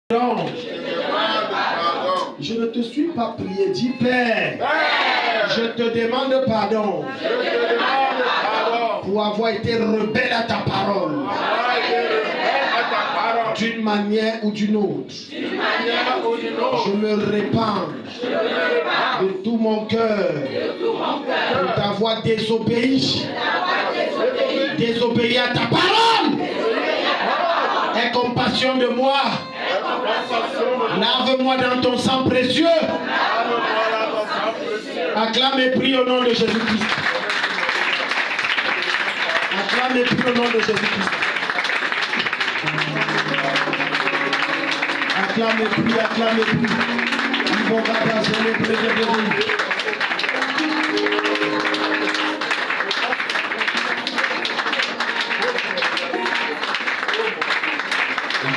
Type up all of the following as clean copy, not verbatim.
pardon. Je ne te suis pas prié. Dis Père, je te demande pardon pour avoir été rebelle à ta parole d'une manière ou d'une autre. Je me répands de tout mon cœur pour t'avoir désobéi à ta parole. Aie compassion de moi. Lave-moi dans ton sang précieux. Acclame et prie au nom de Jésus-Christ. Acclame et prie au nom de Jésus-Christ. Acclame et prie, acclame et prie. Ils vont ramasser les prédéterminés.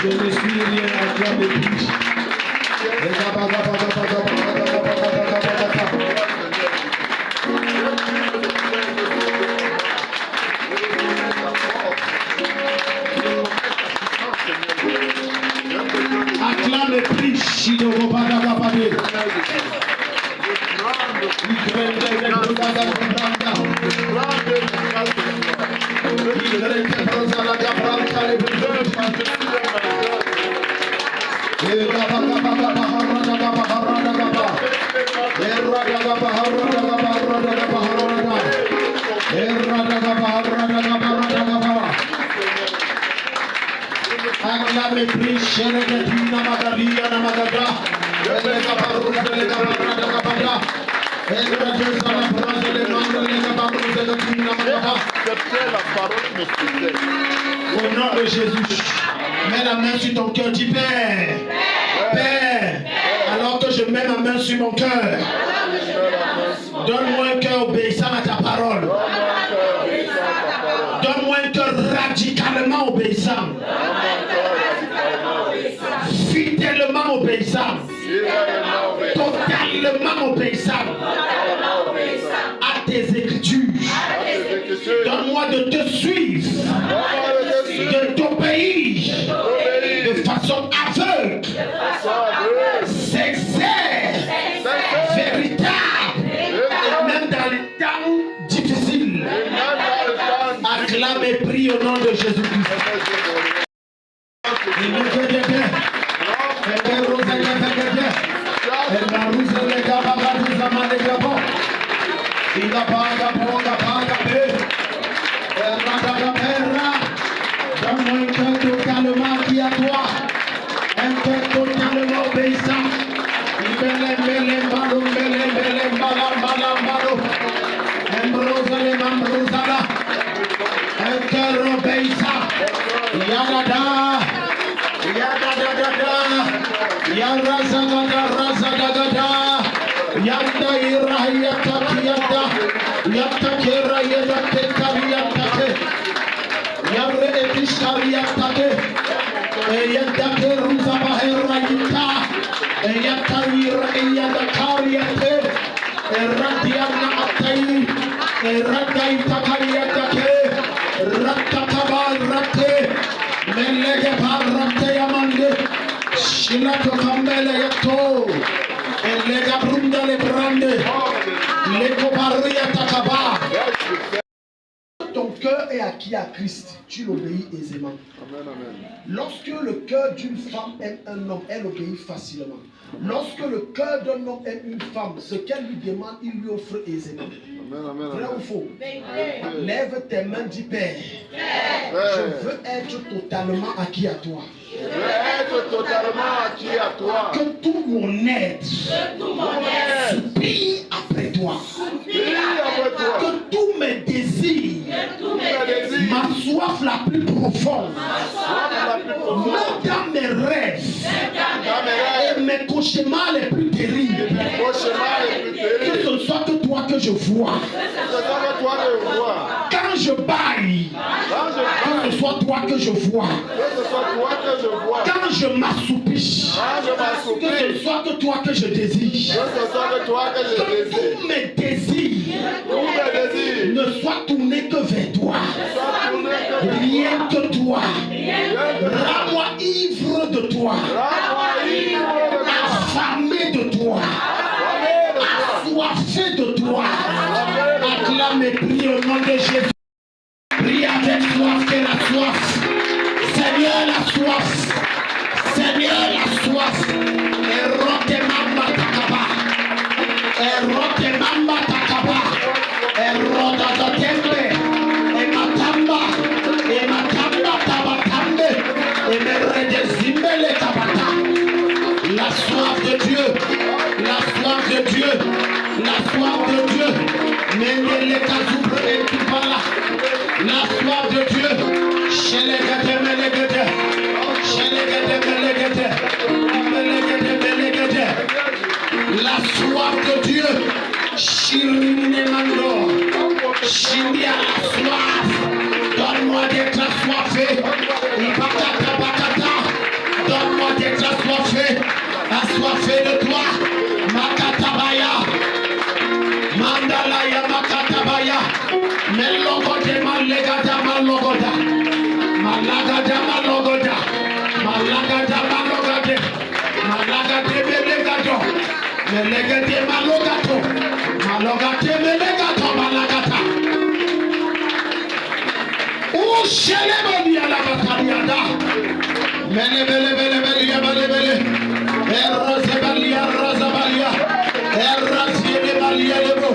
Je ne suis rien, acclame et prie. Acclame et prie. Acclame et prie, Sheregetina Magaria Namagada, au nom de Jésus, mets la main sur ton cœur, dis Père, Père, alors que je mets ma main sur mon cœur, donne-moi un cœur obéissant à ta parole. Donne-moi un cœur radicalement obéissant. Fidèlement obéissant. Totalement obéissant à tes écritures. Donne-moi de te suivre, de t'obéir de façon aveugle, sincère, véritable, même dans les temps difficiles. Acclame et prie au nom de Jésus-Christ. Donne-moi un cœur totalement acquis à toi, un cœur totalement obéissant. Un cœur obéissant. Yadada, Yarazagada, Razagada, Yanda Irahiyata Kiyata, Yatakera Yadate Kariyatake, Yare Etishkariyatake, Yadake Ruzabaherayita, Yatayira Yadakariyate, Radiana Atai, Radaita Kariyatake, Ratakaba Rate, Melege Parate Yamande, Shilato Kambele Yato, Elega Brunda Le Brande, Lego Paria Takaba. Ton cœur est acquis à Christ, tu l'obéis aisément. Amen, amen. Lorsque le cœur d'une femme aime un homme, elle obéit facilement. Lorsque le cœur d'un homme aime une femme, ce qu'elle lui demande, il lui offre aisément. Amen, amen, vrai ou faux? Amen. Lève tes mains, dis Père. Je veux être totalement acquis à toi. Je veux être totalement acquis à toi. Que tout mon être soupire après toi. Que tous mes désirs, ma soif la plus profonde, même dans mes rêves et mes cauchemars les plus terribles, que ce soit que toi que je vois. Quand je baille, que ce soit toi que je vois. Quand je m'assoupis, que ce soit que toi que je désire. Que tous mes désirs ne soient tournés que vers toi. Rien que toi. Rends-moi ivre de toi. et prie au nom de Jésus. Prie avec soif, que la soif. Seigneur, la soif. Seigneur, la soif. Erote mamba takaba. Erote mamba takaba. Eroda zotembe. Ematamba. Ematamba tabatambe. Emeredezimele tabata. La soif de Dieu. La soif de Dieu. La soif de Dieu. Mendele kazubre et tupala. La soif de Dieu. Shelegete melegete. Shelegete melegete. Melegete melegete. La soif de Dieu. Shirimine mando. Shindia la soif. Donne-moi d'être assoiffé. Ibakata bakata. Donne-moi d'être assoiffé. Assoiffé de toi. Makatabaya. Mandala ya makatabaya. Melogote malegada malogoda. Malagada malogoda. Malagada malogade. Malagade melegado. Melegade malogato. Malogate melegato malagata. O shelebeli ala bataliada. Mele bele bele bele ya bele bele. Errazabalia razabalia. Errazibalia lebo.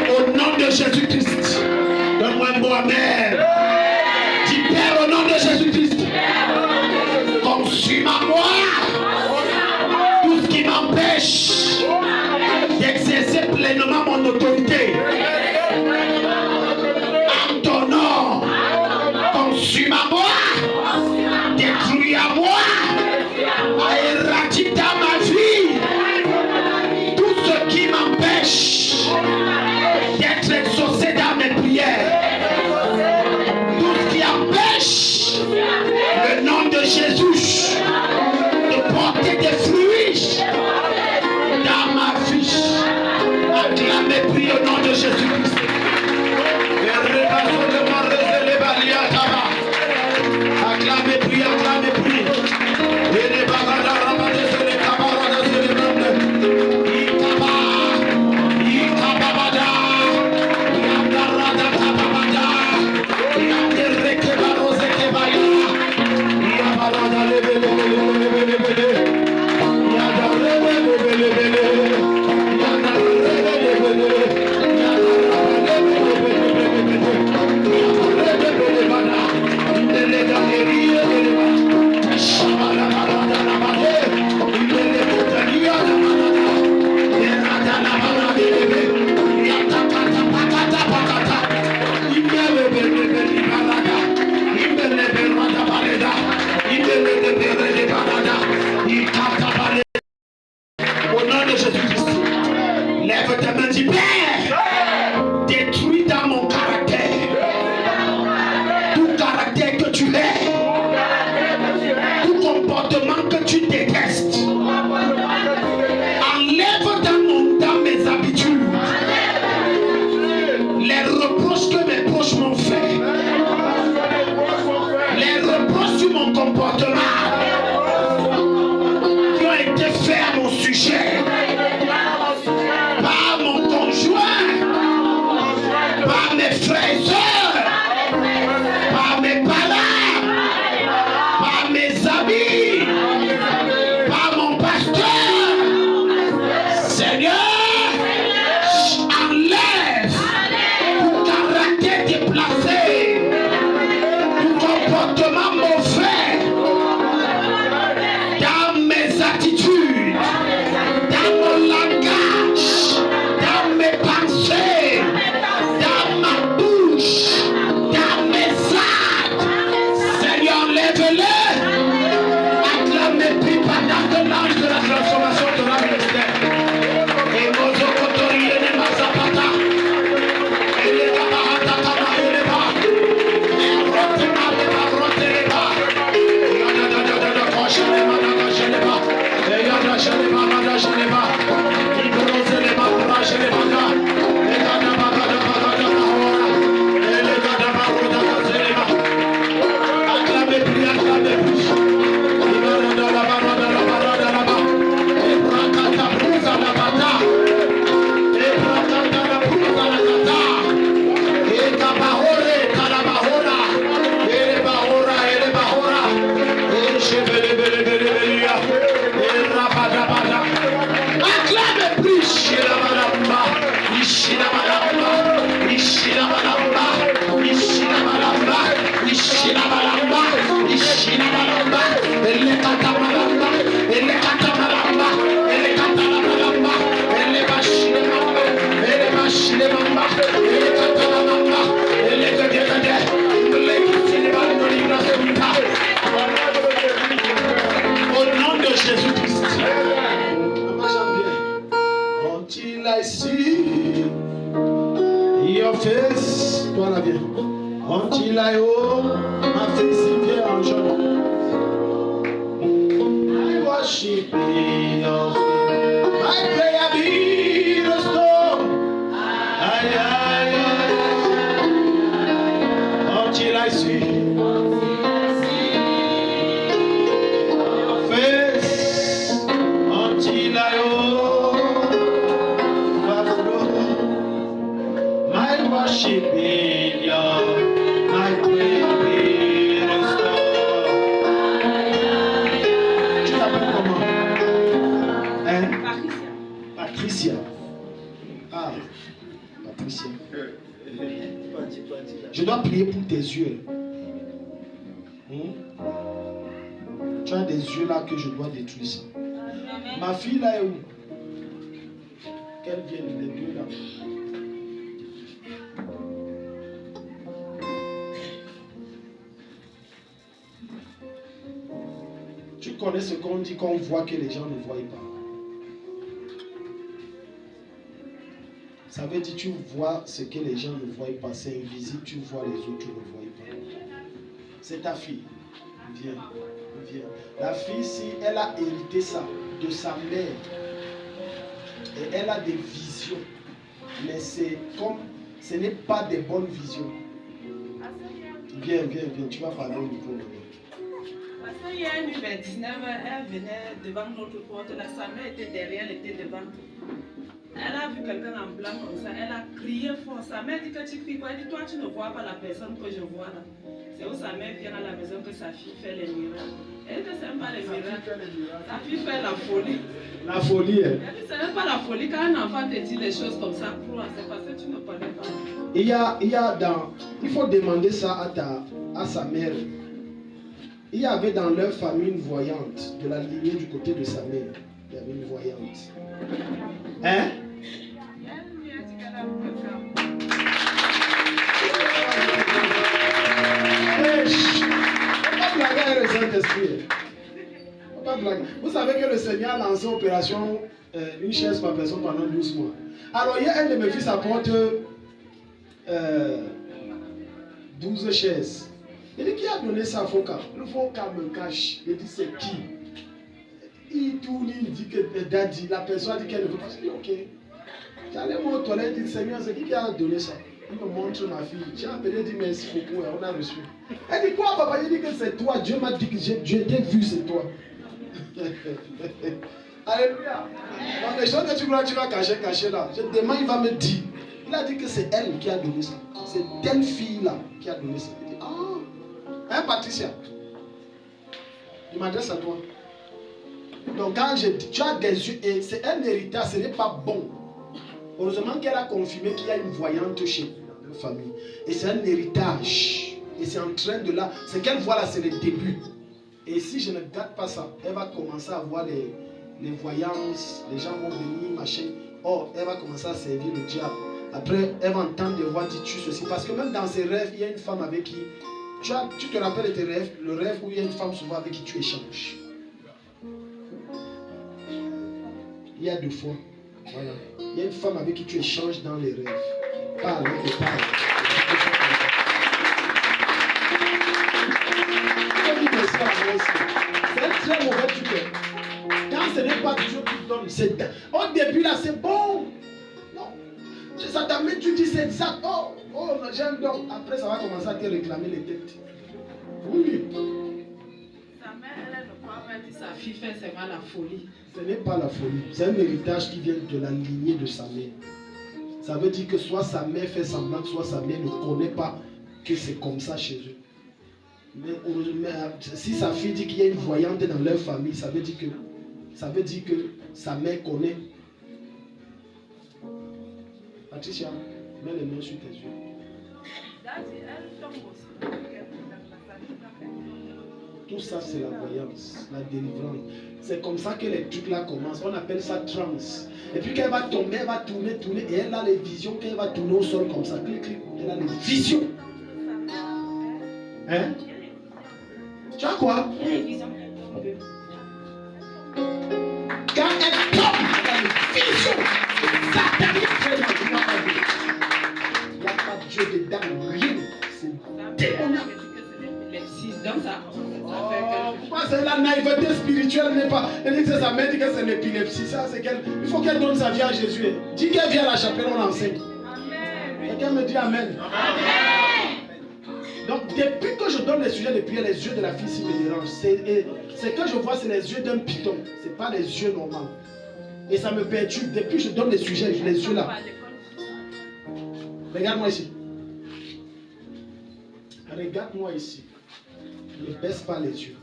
Au nom de Jésus-Christ, donne-moi un mot amen. Dis Père au nom de Jésus-Christ, consume à moi tout ce qui m'empêche d'exercer pleinement mon autorité. En ton nom, consume à moi, détruis à moi, éradique dans ma vie tout ce qui m'empêche d'être exaucé dans mes prières. Tout ce qui empêche le nom de Jésus de porter des fruits dans ma vie. Acclamez, prie au nom de Jésus-Christ. Acclamez, prie, acclamez, prie. Au nom de Jésus-Christ, lève ta main, dis Père, détruis dans mon caractère tout caractère que tu es, tout comportement que tu détestes. Enlève dans mes habitudes les reproches que mes proches m'ont fait, les reproches sur mon comportement qui ont été faits à mon sujet par mon conjoint, par mes frères et sœurs, par mes parents, par mes amis, par mon pasteur. Seigneur, enlève tout caractère déplacé, tout comportement mauvais dans mes attitudes, dans mon langage, dans mes pensées, dans ma bouche, dans mes actes. Seigneur, enlève-le. Acclamez, prie pendant que l'ange de la transformation de la ministère. Et nos autorités ne m'appâtent. Et les camarades camarades les bas. Et rotez-moi les bas, rotez les bas. Et on a de cocher les bas, cocher les bas. Et on a chez les bas, chez les bas. Il brose les bas, chez les bas. Et on a bas, et les gars de bas, chez les bas. Acclamez, prie, acclamez, prie. Il va dans la barre, là-bas. Et prends ta brousse à la bata. Et prends ta brousse à la viens. Antilayo, ma félicité en jaune. I worship you. My prayer be restored. Aye, aye, aye. Until I see your face. Until I overflow. My worship in you. My prayer be restored. Tu t'appelles comment? Hein? Patricia. Ah, Patricia. Je dois prier pour tes yeux. Tu as des yeux là que je dois détruire ça. Ma fille là est où? Qu'elle vienne, les deux là. Tu connais ce qu'on dit qu'on voit que les gens ne voient pas. Ça veut dire que tu vois ce que les gens ne voient pas. C'est invisible, tu vois les autres, tu ne vois pas. C'est ta fille. Viens, viens. La fille, si elle a hérité ça de sa mère, et elle a des visions, mais c'est comme, ce n'est pas des bonnes visions. Viens, viens, viens, tu vas parler au micro. Parce qu'il y a une 29, elle venait devant notre porte, sa mère était derrière, elle était devant. Elle a vu quelqu'un en blanc comme ça, elle a crié fort. Sa mère dit que tu cries quoi? Elle dit, toi tu ne vois pas la personne que je vois là. C'est où sa mère vient à la maison que sa fille fait les miracles. Elle dit que ce n'est pas les miracles. Sa fille fait la folie. La folie, hein? Elle dit, ce n'est pas la folie. Quand un enfant te dit des choses comme ça, crois, c'est parce que tu ne connais pas. Il faut demander ça à sa mère. Il y avait dans leur famille une voyante, de la lignée du côté de sa mère. Il y avait une voyante. Hein? Vous savez que le Seigneur a lancé opération une chaise par personne pendant 12 mois. Alors hier, un de mes fils apporte 12 chaises. Il dit, qui a donné ça à Foka? Le Foka me cache. Il dit, c'est qui? Il tourne, il dit que Daddy, la personne dit qu'elle ne veut pas. Je dis, ok. J'allais aux toilettes, il dit, Seigneur, c'est qui a donné ça? Il me montre ma fille. J'ai appelé, il dit, merci beaucoup, on a reçu. Elle dit, quoi, papa? Il dit que c'est toi. Dieu m'a dit que j'ai été vu, c'est toi. Alléluia. Donc, les choses que tu crois que tu vas cacher là. Demain, il va me dire. Il a dit que c'est elle qui a donné ça. C'est telle fille-là qui a donné ça. Il dit, ah. Hein, Patricia? Je m'adresse à toi. Donc, quand je dis, tu as des yeux, et c'est un héritage, ce n'est pas bon. Heureusement qu'elle a confirmé qu'il y a une voyante chez la famille. Et c'est un héritage. Et c'est en train de là. Ce qu'elle voit là, c'est le début. Et si je ne garde pas ça, elle va commencer à voir les voyances, les gens vont venir, machin. Oh, elle va commencer à servir le diable. Après, elle va entendre des voix dire tu ceci. Parce que même dans ses rêves, il y a une femme avec qui. Tu te rappelles de tes rêves, le rêve où il y a une femme souvent avec qui tu échanges. Il y a 2 fois. Voilà. Il y a une femme avec qui tu échanges dans les rêves. Parle, parle. C'est un très mauvais tuteur. Quand ce n'est pas Dieu qui donne, c'est au début là, c'est bon. Non. Ça t'amène, tu dis c'est exact. Oh, j'aime donc. Après, ça va commencer à te réclamer les têtes. Oui. Sa mère, elle ne croit pas que sa fille fait seulement la folie. Ce n'est pas la folie. C'est un héritage qui vient de la lignée de sa mère. Ça veut dire que soit sa mère fait semblant, soit sa mère ne connaît pas que c'est comme ça chez eux. Mais si sa fille dit qu'il y a une voyante dans leur famille, ça veut dire que sa mère connaît. Patricia, mets les mains sur tes yeux. Tout ça, c'est la voyance, la délivrance. C'est comme ça que les trucs là commencent. On appelle ça trance. Et puis quand elle va tomber, elle va tourner, et elle a les visions. Quand elle va tourner au sol comme ça, clic, clic, elle a les visions. Hein? Tu as quoi? Quand elle tombe, elle a les visions. Satanique. Il n'y a pas Dieu dedans, rien. pauvreté spirituelle n'est pas. Elle dit que sa mère dit que c'est l'épilepsie. Ça, c'est qu'elle. Il faut qu'elle donne sa vie à Jésus. Dis qu'elle vient à la chapelle, on l'enseigne. Quelqu'un me dit Amen. Donc, depuis que je donne les sujets de prière, les yeux de la fille ici me dérangent. C'est que je vois, c'est les yeux d'un python. Ce n'est pas les yeux normaux. Et ça me perturbe. Depuis que je donne les sujets, les yeux là. Regarde-moi ici. Regarde-moi ici. Ne baisse pas les yeux.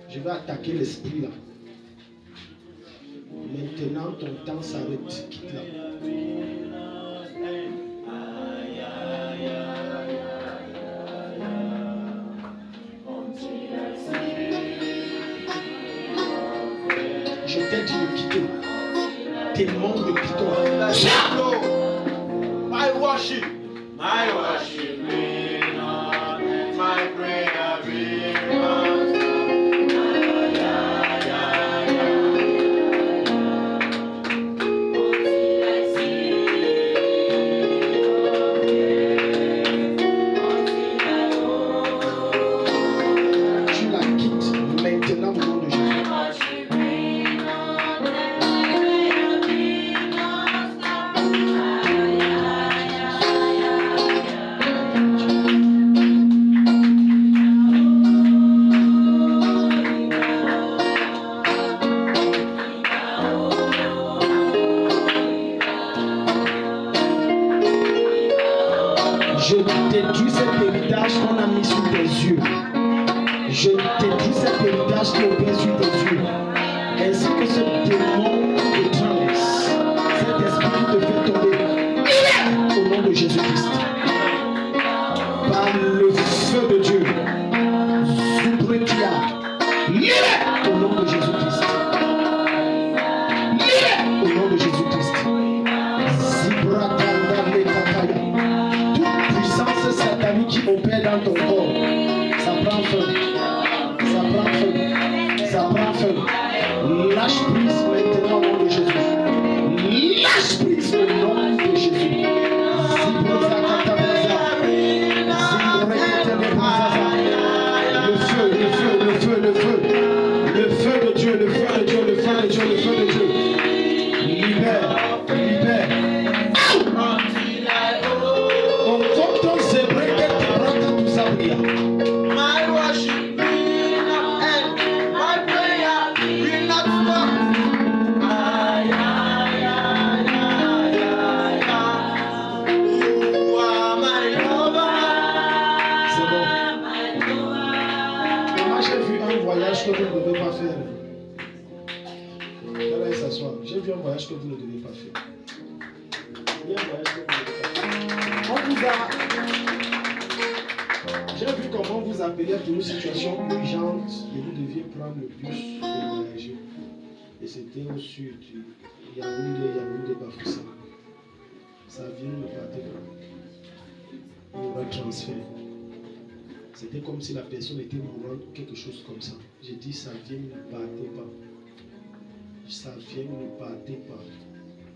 Je vais attaquer l'esprit là. Maintenant, ton temps s'arrête. Quitte là. Je t'ai dit de quitter. Démon de python. My worship. My worship. My prayer. Je détruis cet héritage qu'on a mis sur tes yeux. Je détruis cet héritage qui opère sur tes yeux. Ainsi que ce démon de transe, cet esprit qui te fait tomber. Au nom de Jésus-Christ. Par le feu de Dieu. Zupretia. Au nom de Jésus-Christ. Au nom de Jésus-Christ. Zibratanda lekataya. Satanique qui opère dans ton corps, ça prend feu, ça prend feu, ça prend feu. Lâche prise maintenant au nom de Jésus. Lâche prise au nom de Jésus. Le feu, le feu, le feu, le feu, le feu de Dieu, le feu de Dieu, le feu de Dieu, le feu de Dieu. Libère, libère. My worship will not end. My prayer will not stop. You are my lover. C'est bon. Moi j'ai vu un voyage que vous ne devez pas faire. Allez s'asseoir. J'ai vu un voyage que vous ne devez pas faire. Il y a un voyage que vous ne devez pas faire. On vous a... J'ai vu comment vous appelez pour une situation urgente et vous deviez prendre le bus pour voyager. Et c'était au sud, Yaoundé, Bafoussa. Ça vient ne partait pas. Il y aura un transfert. C'était comme si la personne était mourante ou quelque chose comme ça. J'ai dit, ça vient ne partez pas. Ça vient ne partez pas.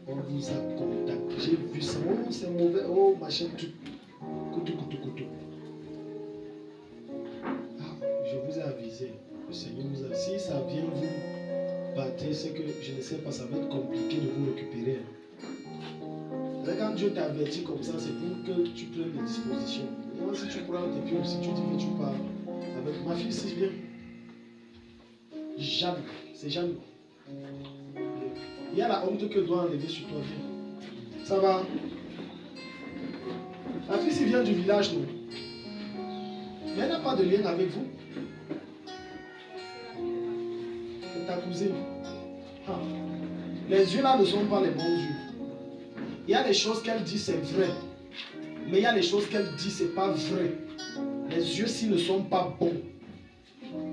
On vous a contacté. J'ai vu ça. Oh, c'est mauvais. Oh, machin, tout. Coutou. Je vous ai avisé, le Seigneur vous a dit, si ça vient vous battre, c'est que je ne sais pas, ça va être compliqué de vous récupérer. Quand Dieu t'avertit comme ça, c'est pour que tu prennes des dispositions. Et moi, si tu prends tes pieds, si tu dis que tu pars avec ma fille, si bien. Jeanne, c'est Jeanne. Il y a la honte que doit enlever sur toi. Ça va? La fille, si vient du village, non? Mais elle n'a pas de lien avec vous. C'est ta cousine. Ah. Les yeux là ne sont pas les bons yeux. Il y a des choses qu'elle dit, c'est vrai. Mais il y a des choses qu'elle dit, c'est pas vrai. Les yeux ci ne sont pas bons.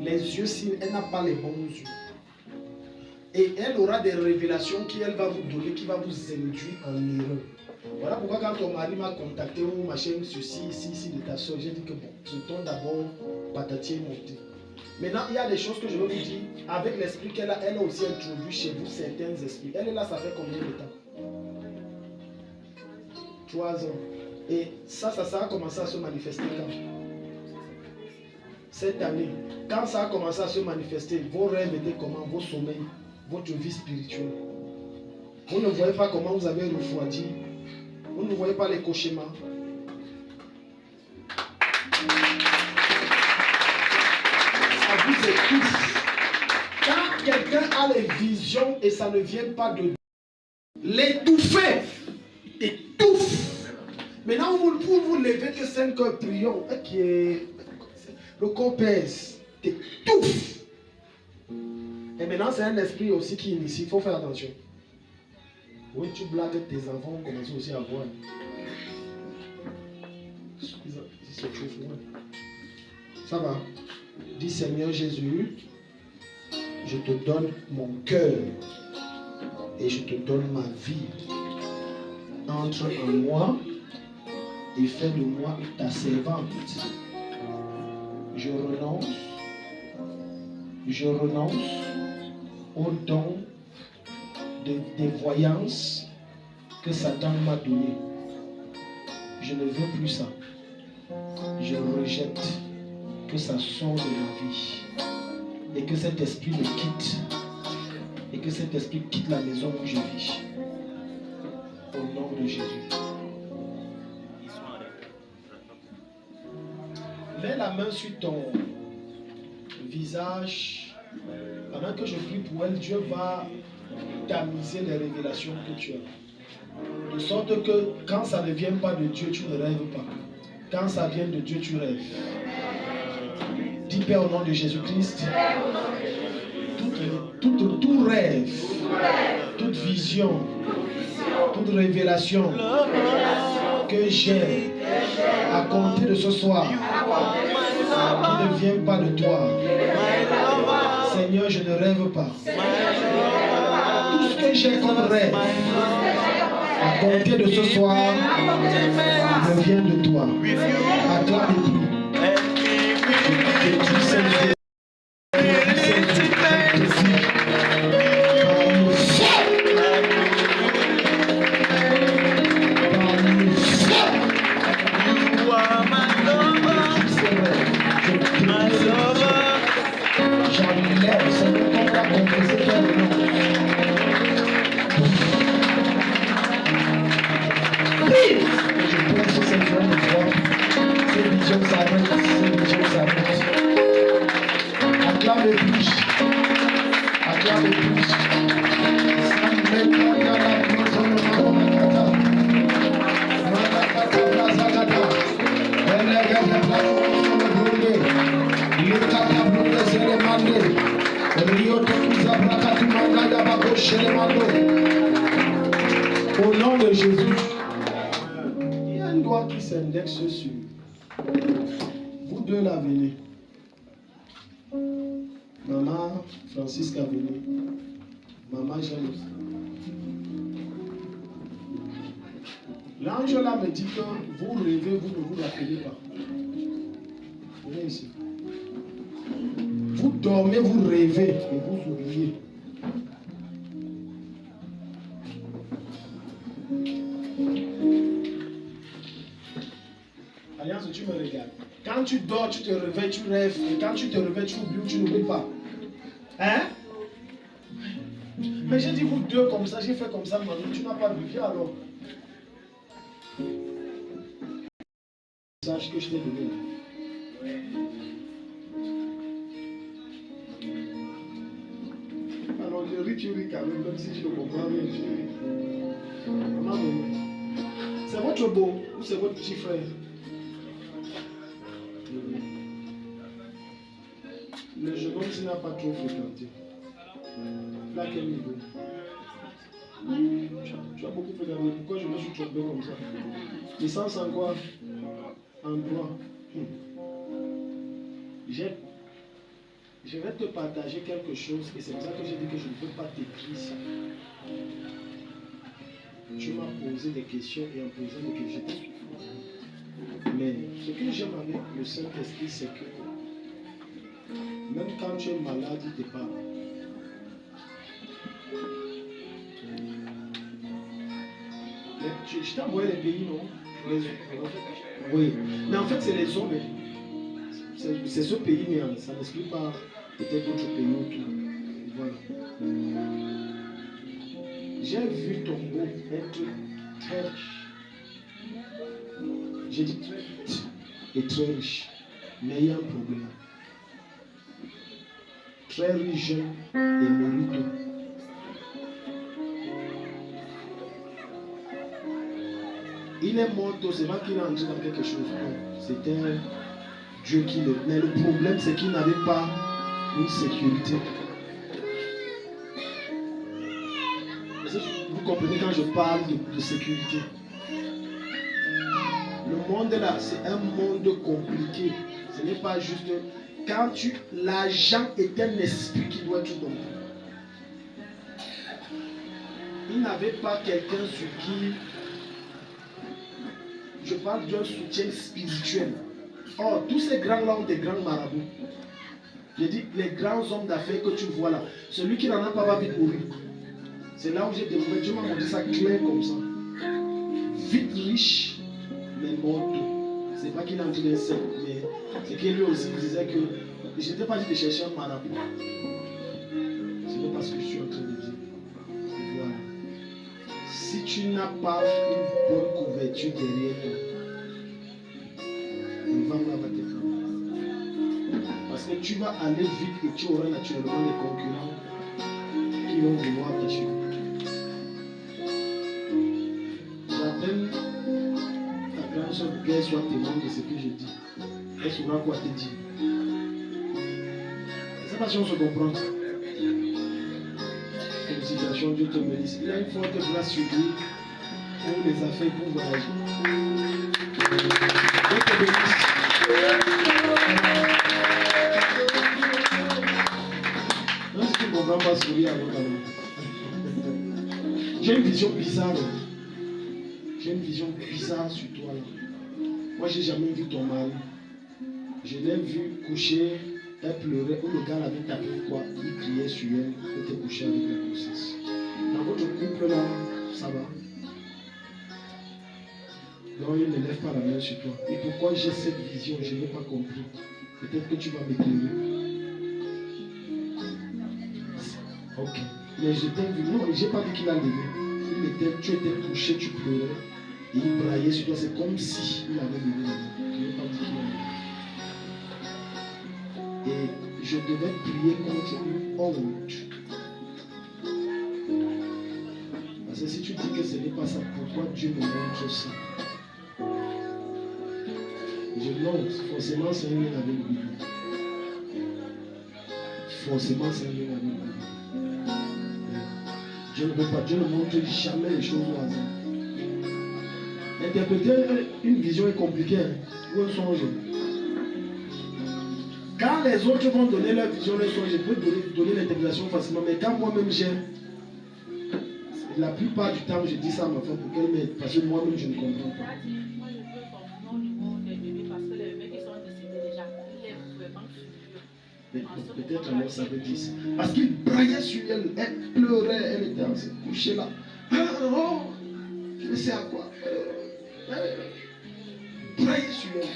Les yeux ci, elle n'a pas les bons yeux. Et elle aura des révélations qu'elle va vous donner, qui va vous induire en erreur. Voilà pourquoi quand ton mari m'a contacté, ou ma chaîne ceci, ici de ta soeur, j'ai dit que bon, je tombe d'abord patati et monté. Maintenant, il y a des choses que je veux vous dire, avec l'esprit qu'elle a, elle a aussi introduit chez vous certains esprits. Elle est là, ça fait combien de temps? 3 ans. Et ça a commencé à se manifester quand? cette année, quand ça a commencé à se manifester, vos rêves étaient comment, vos sommeils, votre vie spirituelle. Vous ne voyez pas comment vous avez refroidi. Vous ne voyez pas les cauchemars. Ça vous étouffe. Quand quelqu'un a les visions et ça ne vient pas de Dieu, l'étouffer, t'étouffe. Maintenant, pour vous lever que 5 heures prions, le corps pèse, t'étouffe. Et maintenant, c'est un esprit aussi qui initie, il faut faire attention. Oui, tu blagues, tes enfants commencent aussi à voir. Ça va. Dis Seigneur Jésus, je te donne mon cœur et je te donne ma vie. Entre en moi et fais de moi ta servante. Je renonce au don des voyances que Satan m'a donné. Je ne veux plus ça. Je rejette que ça sorte de ma vie et que cet esprit me quitte et que cet esprit quitte la maison où je vis. Au nom de Jésus. Mets la main sur ton visage. Pendant que je prie pour elle, Dieu va tamiser les révélations que tu as. De sorte que quand ça ne vient pas de Dieu, tu ne rêves pas. Quand ça vient de Dieu, tu rêves. Dis Père au nom de Jésus-Christ. Tout rêve, toute vision, toute révélation que j'ai à compter de ce soir, qui ne vient pas de toi. Seigneur, je ne rêve pas. Tout ce que j'ai comme rêve, à compter de ce soir, me vient de toi. Acclame-le. Au nom de Jésus, il y a un doigt qui s'indexe sur vous deux là, venez. Maman Francisca, venez. Maman Jeanne. L'ange là me dit que vous rêvez, vous ne vous rappelez pas. Venez ici. Vous dormez, vous rêvez et vous oubliez. Alliance, tu me regardes. Quand tu dors, tu te réveilles, tu rêves. Et quand tu te réveilles, tu oublies ou tu n'oublies pas. Hein? Mais j'ai dit vous deux comme ça, j'ai fait comme ça, Manu, tu n'as pas vu. Viens alors. Sache que je t'ai donné. Alors je ris, tu ris quand même si tu ne comprends rien. Maman, c'est votre beau ou c'est votre petit frère? Le jeune homme qui n'a pas trop fréquenté. Là, quel niveau? Tu as beaucoup fréquenté. Pourquoi je me suis trompé comme ça? Licence en quoi? En droit. Je vais te partager quelque chose et c'est pour ça que j'ai dit que je ne peux pas t'écrire ça. Tu m'as posé des questions et en posant des questions, je t'ai suivi. Mais ce que j'aime avec le Saint-Esprit, c'est que même quand tu es malade, il te parle. Je t'ai envoyé les pays, non? Oui. Mais en fait, c'est les hommes. c'est ce pays, mais ça n'explique pas peut-être d'autres pays autour. Voilà. J'ai vu Tombo être très riche. J'ai dit très vite et très riche. Mais il y a un problème. Très riche et mérite. Il est mort, c'est pas qu'il est entré dans quelque chose. Non, c'était Dieu qui le. Mais le problème, c'est qu'il n'avait pas une sécurité. Vous comprenez quand je parle de sécurité? Le monde là, c'est un monde compliqué. Ce n'est pas juste. Quand l'argent est un esprit qui doit être dompté. Il n'avait pas quelqu'un sur qui. Je parle d'un soutien spirituel. Or, tous ces grands-là ont des grands marabouts. Je dis, les grands hommes d'affaires que tu vois là, celui qui n'en a pas va vite mourir. C'est là où j'ai découvert, Dieu m'a montré ça clair comme ça. Vite riche, mais mort tôt. C'est pas qu'il a entré d'un cercle, mais c'est qu'il lui aussi disait que je n'étais pas dit de chercher un marabout. Ce n'est pas ce que je suis en train de dire. Voilà. Si tu n'as pas une bonne couverture derrière toi, le vent là va te prendre. Parce que tu vas aller vite et tu auras naturellement des concurrents qui vont vouloir te tuer. J'appelle ta grande soeur qu'elle soit témoin de ce que je dis. Elle saura quoi te dire. Je ne sais pas si on se comprend. Félicitations, Dieu te bénisse. Il a une forte grâce sur lui pour les affaires, pour voyager. Dieu te bénisse. Même si tu ne comprends pas sourire avant ta main. J'ai une vision bizarre. J'ai une vision bizarre sur toi. Moi, je n'ai jamais vu ton mari. Je l'ai vu coucher, elle pleurait, ou le gars l'avait tapé quoi, il criait sur elle, elle était couchée avec la grossesse. Dans votre couple là, ça va. Donc il ne lève pas la main sur toi. Et pourquoi j'ai cette vision, je n'ai pas compris. Peut-être que tu vas m'éclairer. Ok. Mais je t'ai vu, non, je n'ai pas vu qu'il a levé. Tu étais couché, tu pleurais, et il braillait sur toi, c'est comme si il avait levé la main. Je n'ai pas dit qu'il a levé. Et je devais prier contre une honte. Parce que si tu dis que ce n'est pas ça, pourquoi Dieu me montre ça? Je non, forcément c'est un lien avec le Bible. Forcément c'est un lien avec le Bible. Dieu ne veut pas, Dieu ne montre jamais les choses au hasard. Interpréter une vision est compliqué, ou un songe. Quand les autres vont donner leur vision, leur songe, je peux donner l'interprétation facilement, mais quand moi-même j'ai, la plupart du temps je dis ça à ma femme pour qu'elle m'aide, parce que moi-même je ne comprends pas. Moi je veux ton nom du monde des bébés parce que les bébés qui sont décédés déjà, il est vraiment furieux. Peut-être alors ça veut dire ça. Parce qu'il braillait sur elle, elle pleurait, elle était couchée là. Oh, je ne sais à quoi. Braillait sur elle.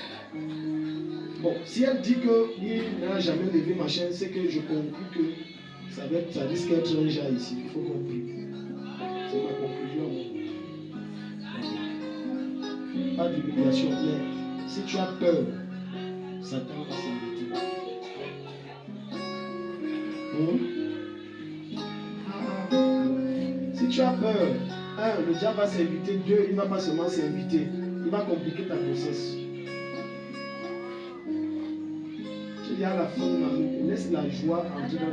Bon, si elle dit qu'il n'a jamais levé ma chaîne, c'est que je conclus que ça risque d'être un jas ici. Il faut compris. C'est ma conclusion. Pas d'humiliation, mais si tu as peur, Satan va s'inviter. Si tu as peur, le diable va s'inviter, Dieu, il ne va pas seulement s'inviter, il va compliquer ta grossesse. Tu dis à la fin, laisse la joie entrer dans.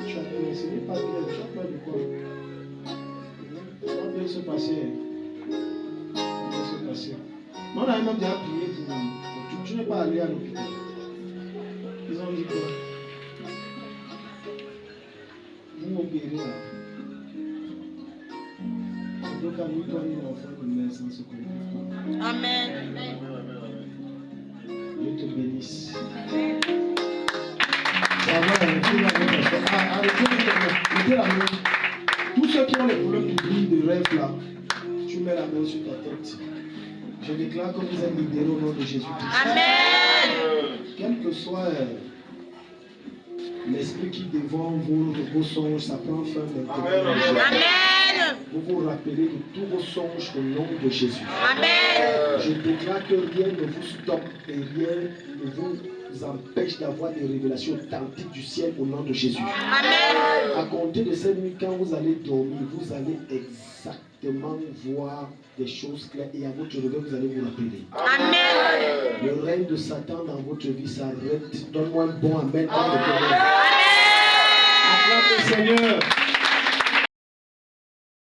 Si tu as peur, ce n'est pas bien, tu as peur de quoi? Ça va bien se passer. Ça va bien se passer. Moi, on a même déjà prié pour tu n'es pas allé à l'hôpital. Ils ont dit quoi? Vous opérez là. Donc, à nous, toi, nous, enfants de mère sans se comprendre. Amen. Dieu te bénisse. Ça va, arrêtez la main. Tous ceux qui ont les problèmes d'oubli, de rêve là, tu mets la main sur ta tête. Je déclare que vous êtes libérés au nom de Jésus-Christ. Amen. le soir, l'esprit qui dévore vos songes, ça prend fin maintenant. Amen. Vous vous rappelez de tous vos songes au nom de Jésus. Amen. Je déclare que rien ne vous stoppe et rien ne vous empêche d'avoir des révélations authentiques du ciel au nom de Jésus. Amen. À compter de cette nuit, quand vous allez dormir, vous allez exactement voir des choses claires et à votre réveil, vous allez vous rappeler. Amen. Le règne de Satan dans votre vie s'arrête. Donne-moi un bon amen. Acclame le Seigneur.